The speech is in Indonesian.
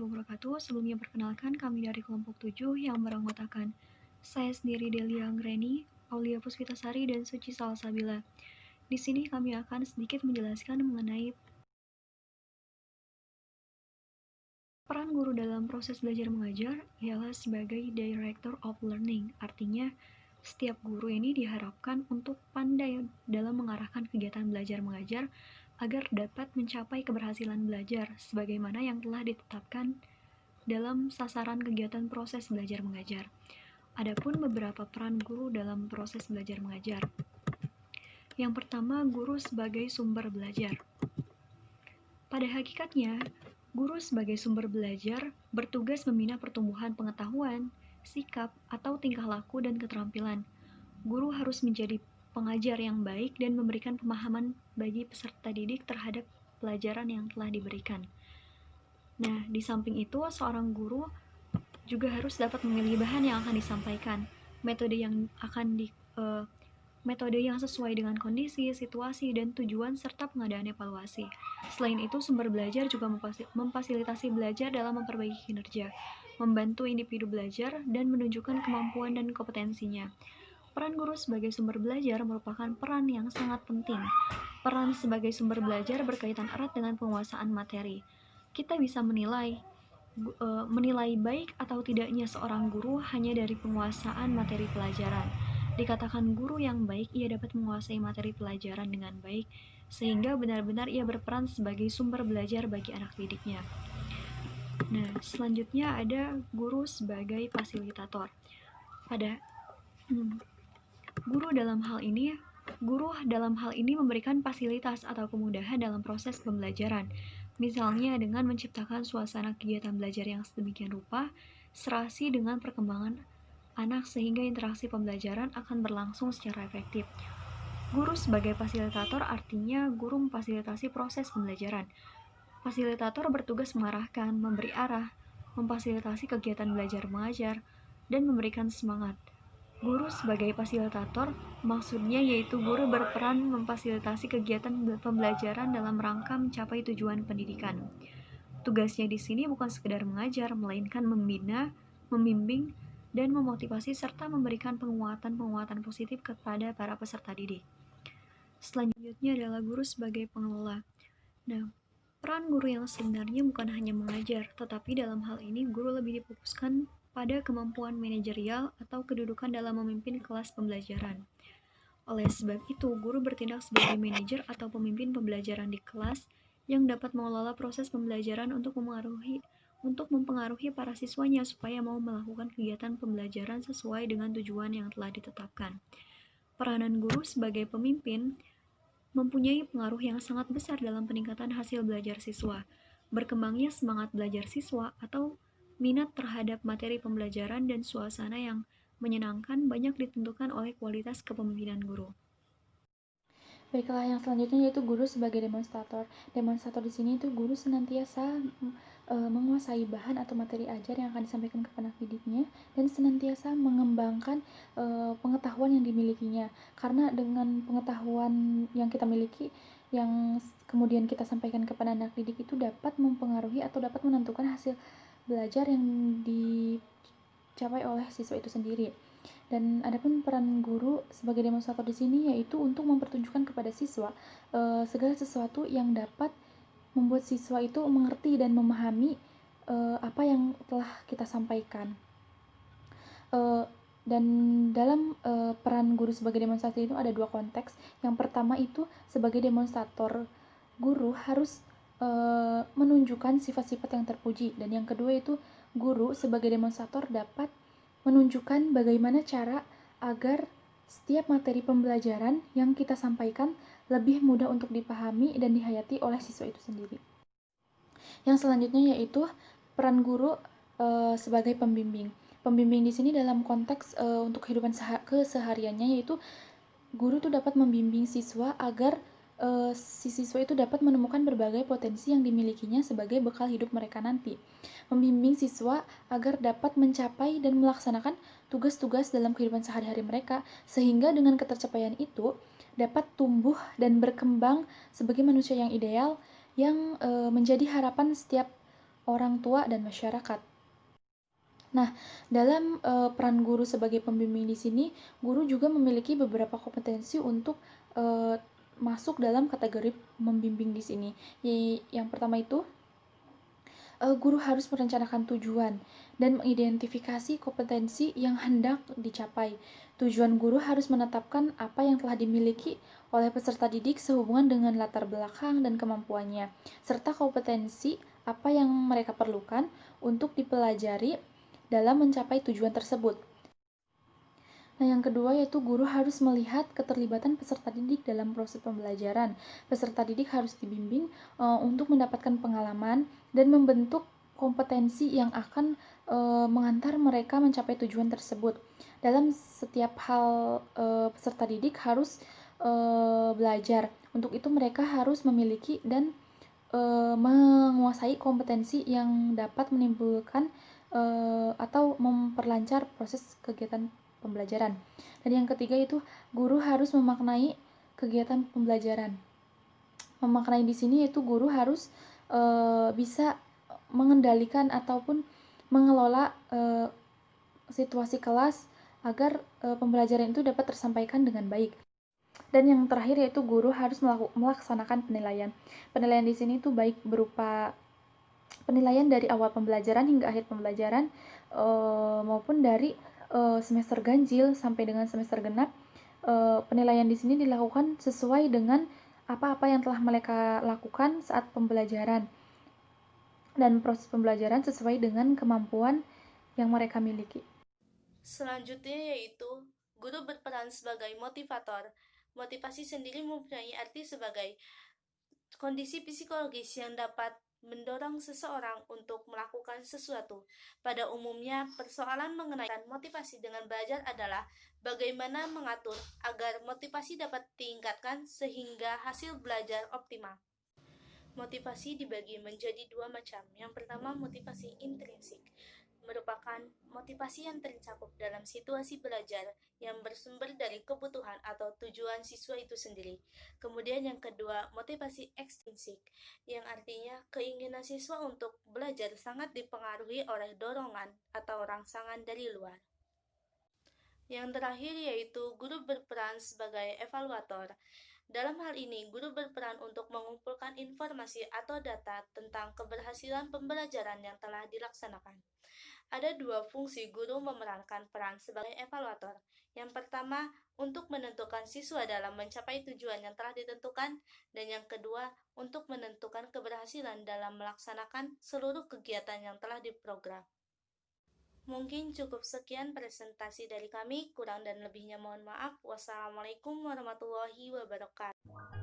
wabarakatuh. Sebelumnya perkenalkan kami dari kelompok 7 yang beranggotakan saya sendiri Delia Anggreni, Aulia Puspitasari, dan Suci Salsabila. Di sini kami akan sedikit menjelaskan mengenai peran guru dalam proses belajar mengajar ialah sebagai Director of Learning. Artinya, setiap guru ini diharapkan untuk pandai dalam mengarahkan kegiatan belajar mengajar agar dapat mencapai keberhasilan belajar sebagaimana yang telah ditetapkan dalam sasaran kegiatan proses belajar mengajar. Adapun beberapa peran guru dalam proses belajar mengajar. Yang pertama, guru sebagai sumber belajar. Pada hakikatnya, guru sebagai sumber belajar bertugas membina pertumbuhan pengetahuan, sikap, atau tingkah laku dan keterampilan. Guru harus menjadi pengajar yang baik dan memberikan pemahaman bagi peserta didik terhadap pelajaran yang telah diberikan. Nah, di samping itu, seorang guru juga harus dapat memilih bahan yang akan disampaikan, metode yang sesuai dengan kondisi, situasi, dan tujuan serta pengadaan evaluasi. Selain itu, sumber belajar juga memfasilitasi belajar dalam memperbaiki kinerja, membantu individu belajar, dan menunjukkan kemampuan dan kompetensinya. Peran guru sebagai sumber belajar merupakan peran yang sangat penting. Peran sebagai sumber belajar berkaitan erat dengan penguasaan materi. Kita bisa menilai baik atau tidaknya seorang guru hanya dari penguasaan materi pelajaran. Dikatakan guru yang baik, ia dapat menguasai materi pelajaran dengan baik, sehingga benar-benar ia berperan sebagai sumber belajar bagi anak didiknya. Nah, selanjutnya ada guru sebagai fasilitator. Guru dalam hal ini memberikan fasilitas atau kemudahan dalam proses pembelajaran. Misalnya dengan menciptakan suasana kegiatan belajar yang sedemikian rupa, serasi dengan perkembangan anak sehingga interaksi pembelajaran akan berlangsung secara efektif. Guru sebagai fasilitator artinya guru memfasilitasi proses pembelajaran. Fasilitator bertugas mengarahkan, memberi arah, memfasilitasi kegiatan belajar mengajar, dan memberikan semangat. Guru sebagai fasilitator maksudnya yaitu guru berperan memfasilitasi kegiatan pembelajaran dalam rangka mencapai tujuan pendidikan. Tugasnya di sini bukan sekedar mengajar, melainkan membina, membimbing, dan memotivasi serta memberikan penguatan positif kepada para peserta didik. Selanjutnya adalah guru sebagai pengelola. Nah, peran guru yang sebenarnya bukan hanya mengajar, tetapi dalam hal ini guru lebih difokuskan pada kemampuan manajerial atau kedudukan dalam memimpin kelas pembelajaran. Oleh sebab itu, guru bertindak sebagai manajer atau pemimpin pembelajaran di kelas yang dapat mengelola proses pembelajaran untuk mempengaruhi para siswanya supaya mau melakukan kegiatan pembelajaran sesuai dengan tujuan yang telah ditetapkan. Peranan guru sebagai pemimpin mempunyai pengaruh yang sangat besar dalam peningkatan hasil belajar siswa, berkembangnya semangat belajar siswa atau minat terhadap materi pembelajaran dan suasana yang menyenangkan banyak ditentukan oleh kualitas kepemimpinan guru. Baiklah, yang selanjutnya yaitu guru sebagai demonstrator. Demonstrator di sini itu guru senantiasa menguasai bahan atau materi ajar yang akan disampaikan kepada anak didiknya dan senantiasa mengembangkan pengetahuan yang dimilikinya. Karena dengan pengetahuan yang kita miliki yang kemudian kita sampaikan kepada anak didik itu dapat mempengaruhi atau dapat menentukan hasil belajar yang dicapai oleh siswa itu sendiri. Dan adapun peran guru sebagai demonstrator di sini yaitu untuk mempertunjukkan kepada siswa segala sesuatu yang dapat membuat siswa itu mengerti dan memahami apa yang telah kita sampaikan. Dan dalam peran guru sebagai demonstrator itu ada dua konteks. Yang pertama itu sebagai demonstrator, guru harus menunjukkan sifat-sifat yang terpuji, dan yang kedua itu guru sebagai demonstrator dapat menunjukkan bagaimana cara agar setiap materi pembelajaran yang kita sampaikan lebih mudah untuk dipahami dan dihayati oleh siswa itu sendiri. Yang selanjutnya yaitu peran guru sebagai pembimbing. Pembimbing di sini dalam konteks untuk kehidupan kesehariannya yaitu guru itu dapat membimbing siswa agar si siswa itu dapat menemukan berbagai potensi yang dimilikinya sebagai bekal hidup mereka nanti. Membimbing siswa agar dapat mencapai dan melaksanakan tugas-tugas dalam kehidupan sehari-hari mereka, sehingga dengan ketercapaian itu dapat tumbuh dan berkembang sebagai manusia yang ideal yang menjadi harapan setiap orang tua, dan masyarakat. Nah, dalam peran guru sebagai pembimbing di sini, guru juga memiliki beberapa kompetensi untuk masuk dalam kategori membimbing di sini. Yang pertama itu, guru harus merencanakan tujuan dan mengidentifikasi kompetensi yang hendak dicapai. Tujuan guru harus menetapkan apa yang telah dimiliki oleh peserta didik sehubungan dengan latar belakang dan kemampuannya, serta kompetensi apa yang mereka perlukan untuk dipelajari dalam mencapai tujuan tersebut. Nah, yang kedua yaitu guru harus melihat keterlibatan peserta didik dalam proses pembelajaran. Peserta didik harus dibimbing untuk mendapatkan pengalaman dan membentuk kompetensi yang akan mengantar mereka mencapai tujuan tersebut. Dalam setiap hal peserta didik harus belajar. Untuk itu mereka harus memiliki dan menguasai kompetensi yang dapat menimbulkan atau memperlancar proses kegiatan pembelajaran. Dan yang ketiga itu guru harus memaknai kegiatan pembelajaran. Memaknai di sini yaitu guru harus bisa mengendalikan ataupun mengelola situasi kelas agar pembelajaran itu dapat tersampaikan dengan baik. Dan yang terakhir yaitu guru harus melaksanakan penilaian. Penilaian di sini itu baik berupa penilaian dari awal pembelajaran hingga akhir pembelajaran maupun dari semester ganjil sampai dengan semester genap. Penilaian di sini dilakukan sesuai dengan apa-apa yang telah mereka lakukan saat pembelajaran dan proses pembelajaran sesuai dengan kemampuan yang mereka miliki. Selanjutnya yaitu guru berperan sebagai motivator. Motivasi sendiri mempunyai arti sebagai kondisi psikologis yang dapat mendorong seseorang untuk melakukan sesuatu. Pada umumnya, persoalan mengenai motivasi dengan belajar adalah bagaimana mengatur agar motivasi dapat ditingkatkan sehingga hasil belajar optimal. Motivasi dibagi menjadi dua macam. Yang pertama, motivasi intrinsik, merupakan motivasi yang tercakup dalam situasi belajar yang bersumber dari kebutuhan atau tujuan siswa itu sendiri. Kemudian yang kedua, motivasi ekstrinsik, yang artinya keinginan siswa untuk belajar sangat dipengaruhi oleh dorongan atau rangsangan dari luar. Yang terakhir yaitu guru berperan sebagai evaluator. Dalam hal ini, guru berperan untuk mengumpulkan informasi atau data tentang keberhasilan pembelajaran yang telah dilaksanakan. Ada dua fungsi guru memerankan peran sebagai evaluator. Yang pertama, untuk menentukan siswa dalam mencapai tujuan yang telah ditentukan, dan yang kedua, untuk menentukan keberhasilan dalam melaksanakan seluruh kegiatan yang telah diprogram. Mungkin cukup sekian presentasi dari kami, kurang dan lebihnya mohon maaf. Wassalamualaikum warahmatullahi wabarakatuh.